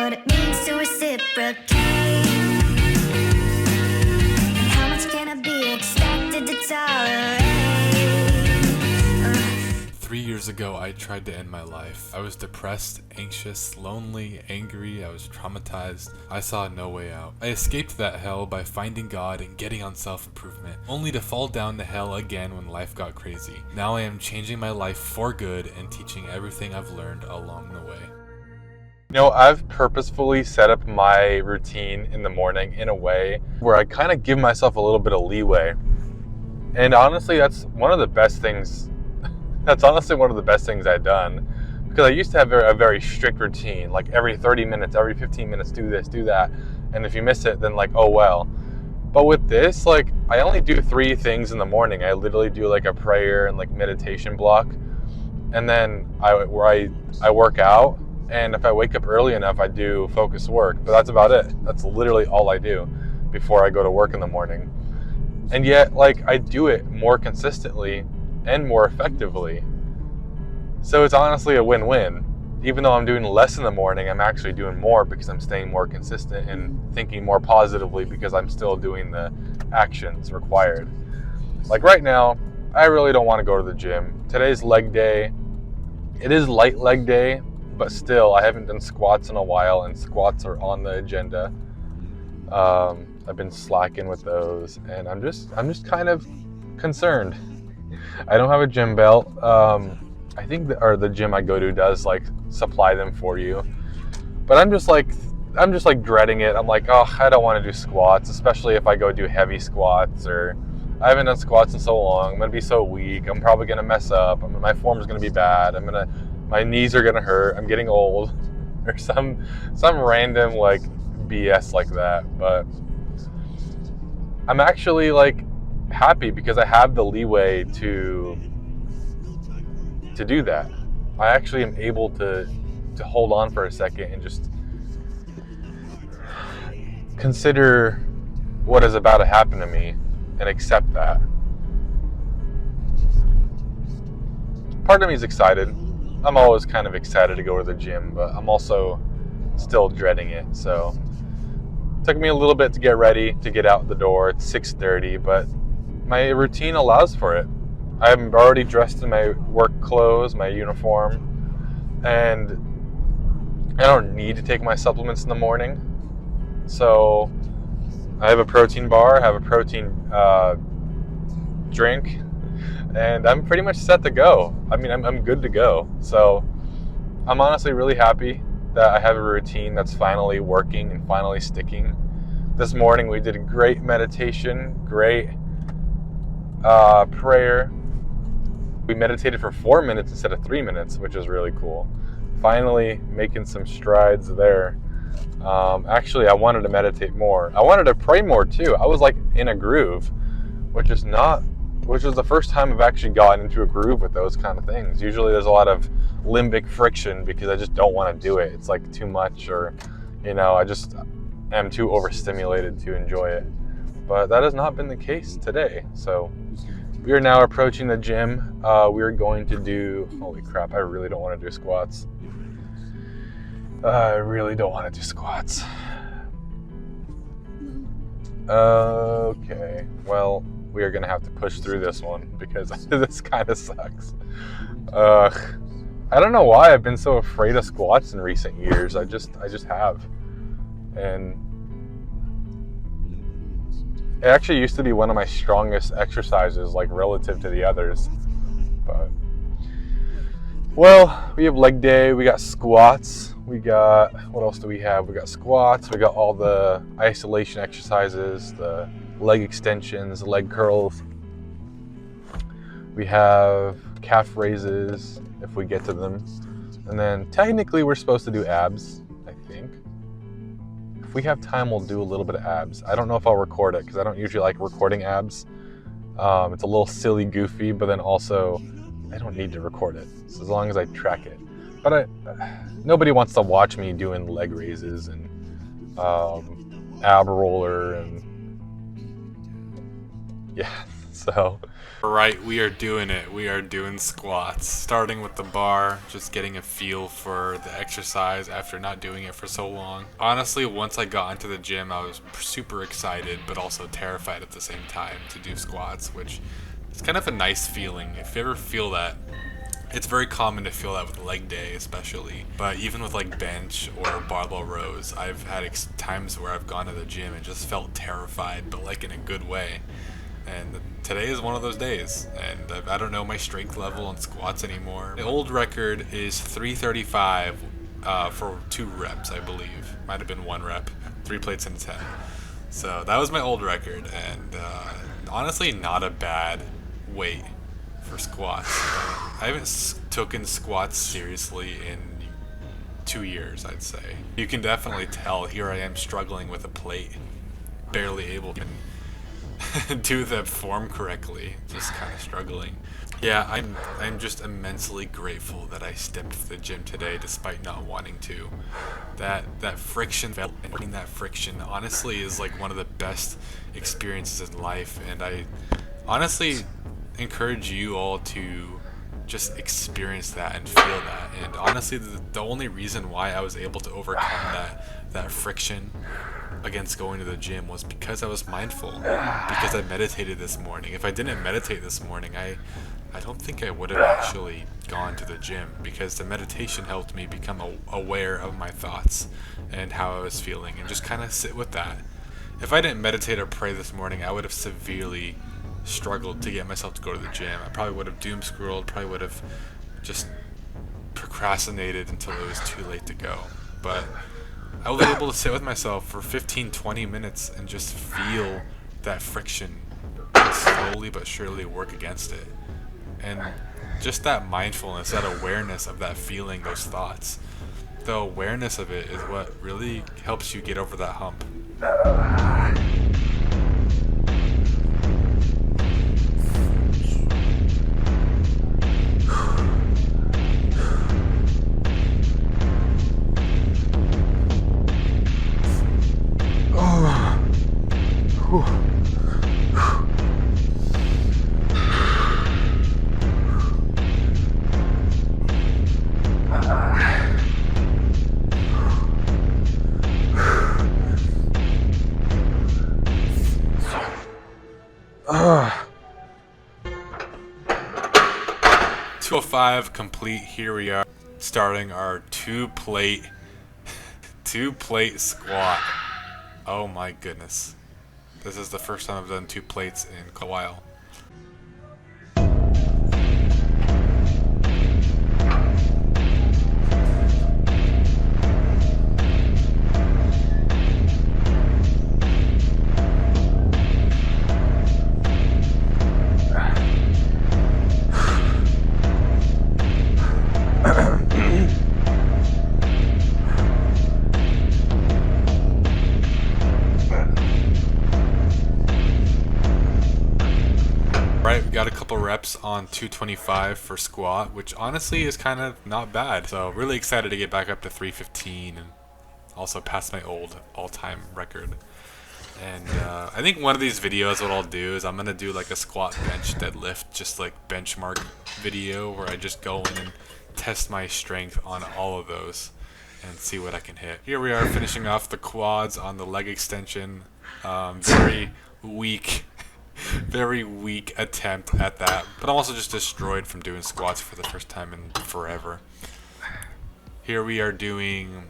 what it means to reciprocate. And how much can I be expected to tolerate? 3 years ago, I tried to end my life. I was depressed, anxious, lonely, angry, I was traumatized. I saw no way out. I escaped that hell by finding God and getting on self-improvement, only to fall down to hell again when life got crazy. Now I am changing my life for good and teaching everything I've learned along the way. You know, I've purposefully set up my routine in the morning in a way where I kind of give myself a little bit of leeway. And honestly, that's one of the best things. That's honestly one of the best things I've done, because I used to have a very strict routine, like every 30 minutes, every 15 minutes, do this, do that. And if you miss it, then like, oh well. But with this, like, I only do 3 things in the morning. I literally do like a prayer and like meditation block. And then I work out. And if I wake up early enough, I do focused work. But that's about it. That's literally all I do before I go to work in the morning. And yet, like, I do it more consistently and more effectively. So it's honestly a win-win. Even though I'm doing less in the morning, I'm actually doing more because I'm staying more consistent and thinking more positively because I'm still doing the actions required. Like right now, I really don't want to go to the gym. Today's leg day. It is light leg day, but still, I haven't done squats in a while, and squats are on the agenda. I've been slacking with those, and I'm just kind of concerned. I don't have a gym belt. I think the gym I go to does like supply them for you, but I'm just like dreading it. I'm like, oh, I don't want to do squats, especially if I go do heavy squats, or I haven't done squats in so long. I'm gonna be so weak. I'm probably gonna mess up. My form's gonna be bad. My knees are gonna hurt. I'm getting old, or some random like BS like that. But I'm actually like happy because I have the leeway to do that. I actually am able to hold on for a second and just consider what is about to happen to me and accept that. Part of me is excited. I'm always kind of excited to go to the gym, but I'm also still dreading it. So it took me a little bit to get ready to get out the door. It's 6:30, but my routine allows for it. I'm already dressed in my work clothes, my uniform, and I don't need to take my supplements in the morning. So I have a protein bar, I have a protein drink, and I'm pretty much set to go. I mean, I'm good to go. So I'm honestly really happy that I have a routine that's finally working and finally sticking. This morning we did a great meditation, great prayer. We meditated for 4 minutes instead of 3 minutes, which is really cool. Finally making some strides there. Actually, I wanted to meditate more. I wanted to pray more too. I was like in a groove, which is the first time I've actually gotten into a groove with those kind of things. Usually there's a lot of limbic friction because I just don't want to do it. It's like too much, or, you know, I just am too overstimulated to enjoy it. But that has not been the case today. So we are now approaching the gym. We are going to do, holy crap, I really don't want to do squats. I really don't want to do squats. Okay, well, we are going to have to push through this one because this kind of sucks. I don't know why I've been so afraid of squats in recent years. I just have. And it actually used to be one of my strongest exercises, like relative to the others. But, well, we have leg day, we got squats, we got, what else do we have? We got squats, we got all the isolation exercises, the leg extensions, leg curls. We have calf raises, if we get to them. And then technically we're supposed to do abs, I think. If we have time, we'll do a little bit of abs. I don't know if I'll record it because I don't usually like recording abs. It's a little silly, goofy, but then also I don't need to record it. So as long as I track it. But nobody wants to watch me doing leg raises and ab roller and yeah. So, Right, we are doing it. We are doing squats. Starting with the bar, just getting a feel for the exercise after not doing it for so long. Honestly, once I got into the gym, I was super excited, but also terrified at the same time to do squats, which is kind of a nice feeling. If you ever feel that, it's very common to feel that with leg day, especially. But even with like bench or barbell rows, I've had times where I've gone to the gym and just felt terrified, but like in a good way. And today is one of those days, and I don't know my strength level on squats anymore. The old record is 335 for 2 reps, I believe. Might have been 1 rep, 3 plates and 10. So that was my old record, and honestly, not a bad weight for squats. I haven't taken squats seriously in 2 years, I'd say. You can definitely tell here I am struggling with a plate, barely able to do the form correctly, just kind of struggling. Yeah, I'm just immensely grateful that I stepped to the gym today despite not wanting to. That friction, and that friction honestly is like one of the best experiences in life, and I honestly encourage you all to just experience that and feel that. And honestly, the only reason why I was able to overcome that friction against going to the gym was because I was mindful, because I meditated this morning. If I didn't meditate this morning, I don't think I would have actually gone to the gym, because the meditation helped me become aware of my thoughts and how I was feeling and just kind of sit with that. If I didn't meditate or pray this morning, I would have severely struggled to get myself to go to the gym. I probably would have doom scrolled, probably would have just procrastinated until it was too late to go. But I was able to sit with myself for 15-20 minutes and just feel that friction and slowly but surely work against it. And just that mindfulness, that awareness of that feeling, those thoughts, the awareness of it is what really helps you get over that hump. Ugh. 205 complete. Here we are starting our two plate squat. Oh my goodness. This is the first time I've done 2 plates in a while. Right, we got a couple reps on 225 for squat, which honestly is kind of not bad. So really excited to get back up to 315 and also pass my old all-time record. And I think one of these videos, what I'll do is I'm gonna do like a squat, bench, deadlift, just like benchmark video where I just go in and test my strength on all of those and see what I can hit. Here we are finishing off the quads on the leg extension. Very weak attempt at that, but I'm also just destroyed from doing squats for the first time in forever. Here we are doing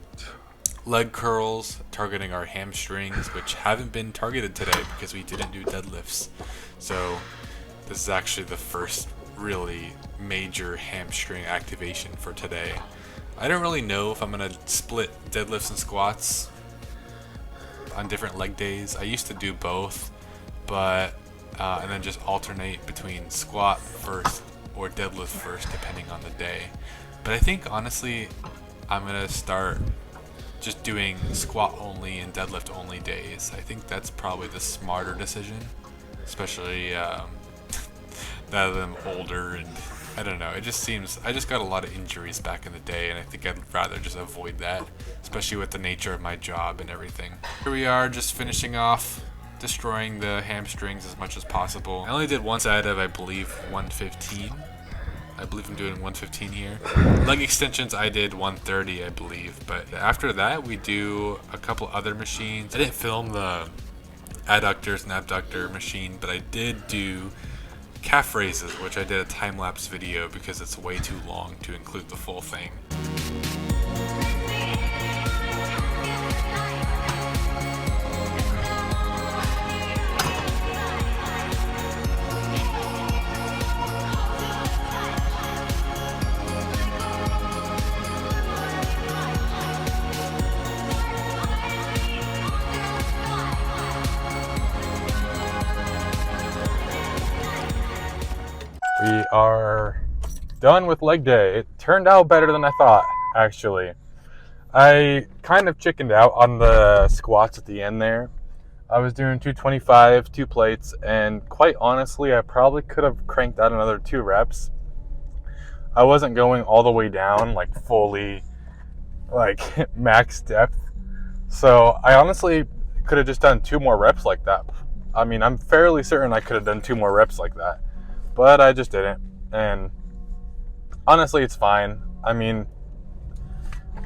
leg curls, targeting our hamstrings, which haven't been targeted today because we didn't do deadlifts. So this is actually the first really major hamstring activation for today. I don't really know if I'm gonna split deadlifts and squats on different leg days. I used to do both, but and then just alternate between squat first or deadlift first depending on the day. But I think honestly I'm gonna start just doing squat only and deadlift only days. I think that's probably the smarter decision, especially now that I'm older, and I don't know, it just seems I just got a lot of injuries back in the day, and I think I'd rather just avoid that, especially with the nature of my job and everything. Here we are just finishing off destroying the hamstrings as much as possible. I only did one set of, I believe, 115. I believe I'm doing 115 here. Leg extensions, I did 130, I believe. But after that, we do a couple other machines. I didn't film the adductors and abductor machine, but I did do calf raises, which I did a time-lapse video because it's way too long to include the full thing. We are done with leg day. It turned out better than I thought, actually. I kind of chickened out on the squats at the end there. I was doing 225, 2 plates, and quite honestly, I probably could have cranked out another 2 reps. I wasn't going all the way down, like fully, like max depth. So I honestly could have just done 2 more reps like that. I mean, I'm fairly certain I could have done 2 more reps like that. But I just didn't, and honestly, it's fine. I mean,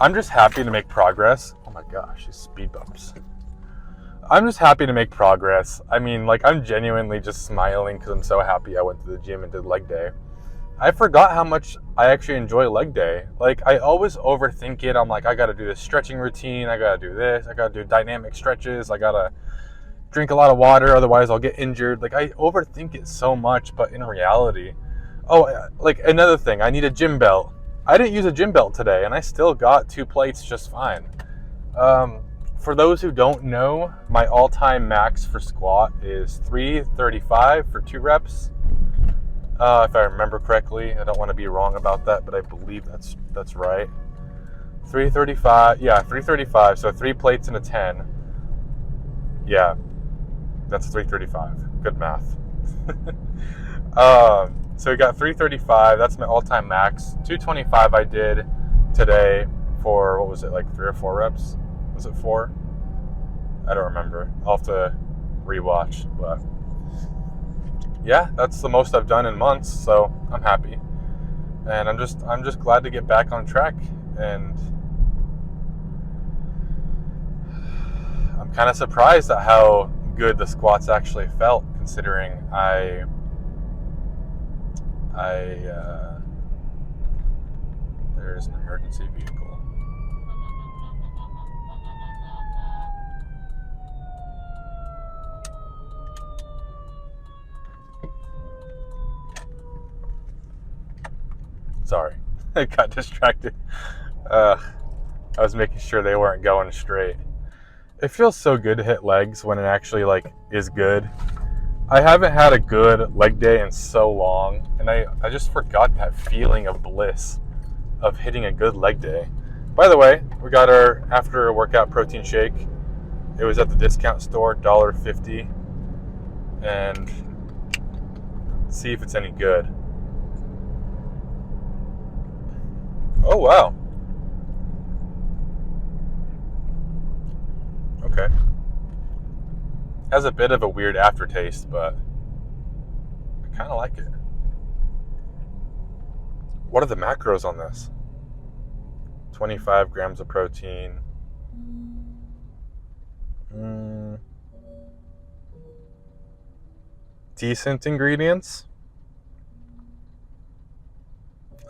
I'm just happy to make progress. Oh my gosh, these speed bumps. I'm just happy to make progress. I mean, like, I'm genuinely just smiling because I'm so happy I went to the gym and did leg day. I forgot how much I actually enjoy leg day. Like, I always overthink it. I'm like, I gotta do this stretching routine, I gotta do this, I gotta do dynamic stretches, I gotta drink a lot of water, otherwise I'll get injured. Like, I overthink it so much, but in reality, like, another thing, I need a gym belt. I didn't use a gym belt today, and I still got 2 plates just fine. For those who don't know, my all-time max for squat is 335 for 2 reps. If I remember correctly, I don't want to be wrong about that, but I believe that's right. 335, yeah, 335. So 3 plates and a 10. Yeah. That's 335. Good math. So we got 335. That's my all-time max. 225 I did today for, what was it, like 3 or 4 reps? Was it 4? I don't remember. I'll have to rewatch. But yeah, that's the most I've done in months, so I'm happy. And I'm just glad to get back on track. And I'm kind of surprised at how good the squats actually felt, considering there's an emergency vehicle. Sorry, I got distracted. I was making sure they weren't going straight. It feels so good to hit legs when it actually, like, is good. I haven't had a good leg day in so long, and I just forgot that feeling of bliss of hitting a good leg day. By the way, we got our after workout protein shake. It was at the discount store, $1.50, and let's see if it's any good. Oh wow. Okay. Has a bit of a weird aftertaste, but I kind of like it. What are the macros on this? 25 grams of protein. Decent ingredients.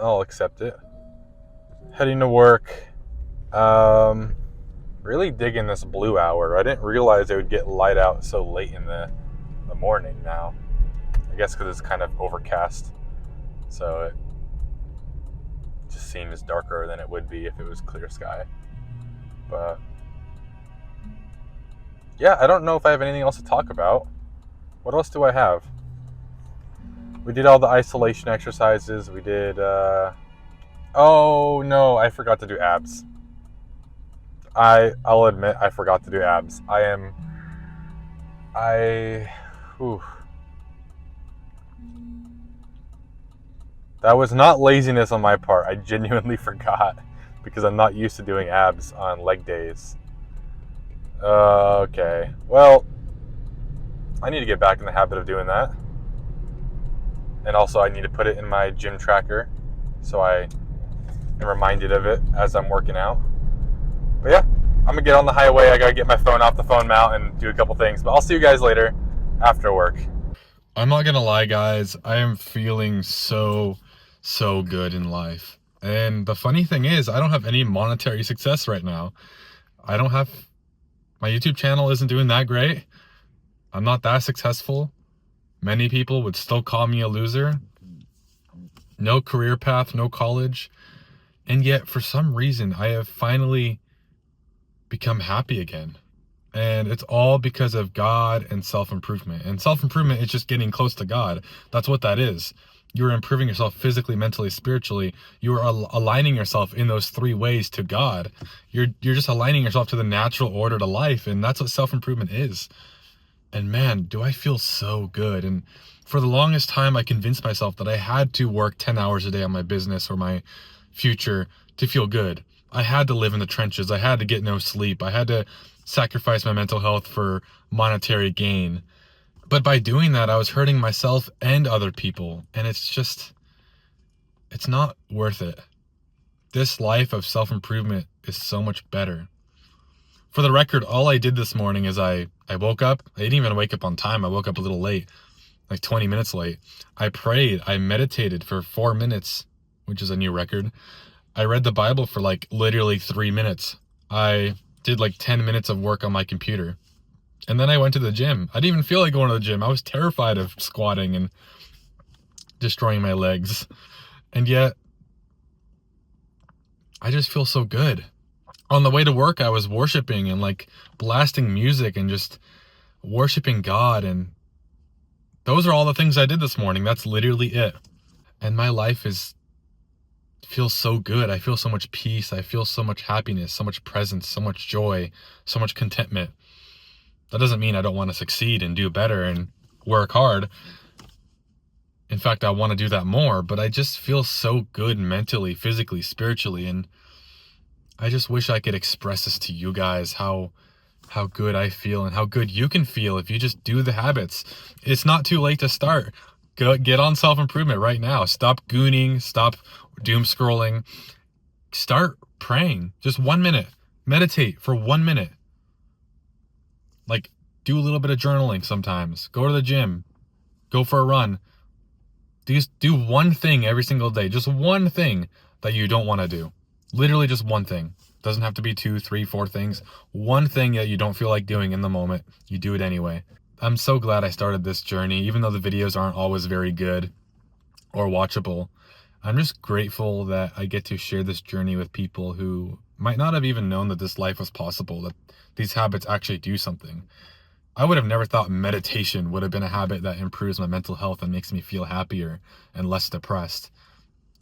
I'll accept it. Heading to work. Really digging this blue hour. I didn't realize it would get light out so late in the morning now. I guess because it's kind of overcast. So it just seems darker than it would be if it was clear sky. But yeah, I don't know if I have anything else to talk about. What else do I have? We did all the isolation exercises. We did, oh no, I forgot to do abs. I'll admit I forgot to do abs. That was not laziness on my part. I genuinely forgot because I'm not used to doing abs on leg days. Okay, well, I need to get back in the habit of doing that. And also I need to put it in my gym tracker so I am reminded of it as I'm working out. But yeah, I'm gonna get on the highway. I gotta get my phone off the phone mount and do a couple things. But I'll see you guys later after work. I'm not gonna lie, guys. I am feeling so good in life. And the funny thing is, I don't have any monetary success right now. My YouTube channel isn't doing that great. I'm not that successful. Many people would still call me a loser. No career path, no college. And yet, for some reason, I have finally become happy again. And it's all because of God and self-improvement. And self-improvement is just getting close to God. That's what that is. You're improving yourself physically, mentally, spiritually. You are aligning yourself in those three ways to God. You're just aligning yourself to the natural order to life. And that's what self-improvement is. And man, do I feel so good. And for the longest time, I convinced myself that I had to work 10 hours a day on my business or my future to feel good. I had to live in the trenches. I had to get no sleep. I had to sacrifice my mental health for monetary gain. But by doing that, I was hurting myself and other people. And it's not worth it. This life of self-improvement is so much better. For the record, all I did this morning is I woke up. I didn't even wake up on time. I woke up a little late, like 20 minutes late. I prayed. I meditated for 4 minutes, which is a new record. I read the Bible for like literally 3 minutes. I did like 10 minutes of work on my computer. And then I went to the gym. I didn't even feel like going to the gym. I was terrified of squatting and destroying my legs. And yet, I just feel so good. On the way to work, I was worshiping and like blasting music and just worshiping God. And those are all the things I did this morning. That's literally it. And my life feels so good. I feel so much peace. I feel so much happiness, so much presence, so much joy, so much contentment. That doesn't mean I don't want to succeed and do better and work hard. In fact, I want to do that more, but I just feel so good mentally, physically, spiritually. And I just wish I could express this to you guys, how good I feel and how good you can feel if you just do the habits. It's not too late to start. Get on self-improvement right now. Stop gooning, stop doom scrolling. Start praying. Just 1 minute. Meditate for 1 minute. Like, do a little bit of journaling sometimes. Go to the gym. Go for a run. Just do one thing every single day. Just one thing that you don't want to do. Literally just one thing. Doesn't have to be 2, 3, 4 things. One thing that you don't feel like doing in the moment. You do it anyway. I'm so glad I started this journey, even though the videos aren't always very good or watchable. I'm just grateful that I get to share this journey with people who might not have even known that this life was possible, that these habits actually do something. I would have never thought meditation would have been a habit that improves my mental health and makes me feel happier and less depressed,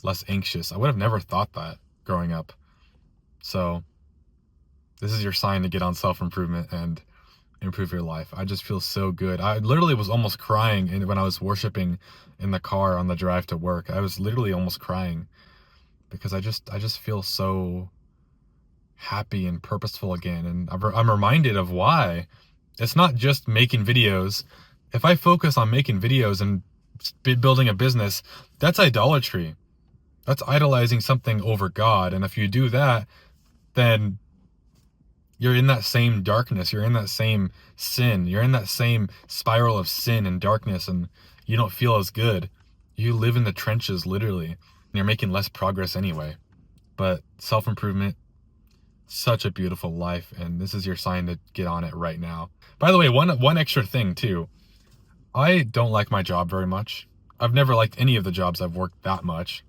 less anxious. I would have never thought that growing up. So this is your sign to get on self-improvement and improve your life. I just feel so good. I literally was almost crying when I was worshiping in the car on the drive to work. I was literally almost crying because I just feel so happy and purposeful again. And I'm reminded of why. It's not just making videos. If I focus on making videos and building a business, that's idolatry. That's idolizing something over God. And if you do that, then you're in that same darkness. You're in that same sin. You're in that same spiral of sin and darkness, and you don't feel as good. You live in the trenches, literally, and you're making less progress anyway. But self-improvement, such a beautiful life, and this is your sign to get on it right now. By the way, one extra thing too. I don't like my job very much. I've never liked any of the jobs I've worked that much.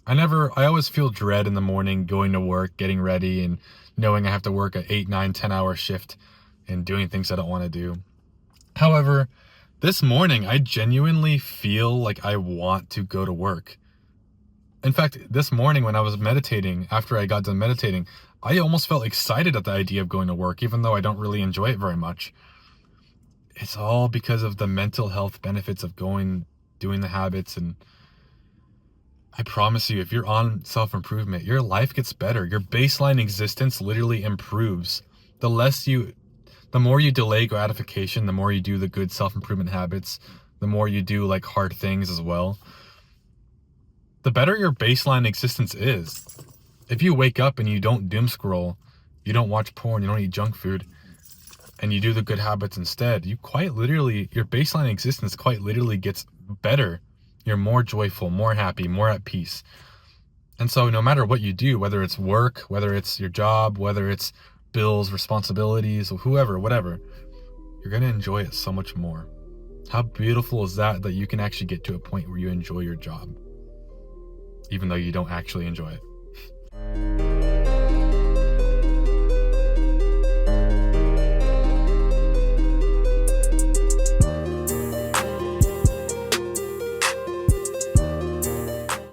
I always feel dread in the morning going to work, getting ready, and knowing I have to work an 8, 9, 10-hour shift and doing things I don't want to do. However, this morning, I genuinely feel like I want to go to work. In fact, this morning when I was meditating, after I got done meditating, I almost felt excited at the idea of going to work, even though I don't really enjoy it very much. It's all because of the mental health benefits of doing the habits. And I promise you, if you're on self-improvement, your life gets better. Your baseline existence literally improves. The less the more you delay gratification, the more you do the good self-improvement habits, the more you do like hard things as well, the better your baseline existence is. If you wake up and you don't doom scroll, you don't watch porn, you don't eat junk food, and you do the good habits instead, you quite literally, your baseline existence quite literally gets better. You're more joyful, more happy, more at peace. And so no matter what you do, whether it's work, whether it's your job, whether it's bills, responsibilities, or whoever, whatever, you're going to enjoy it so much more. How beautiful is that you can actually get to a point where you enjoy your job, even though you don't actually enjoy it.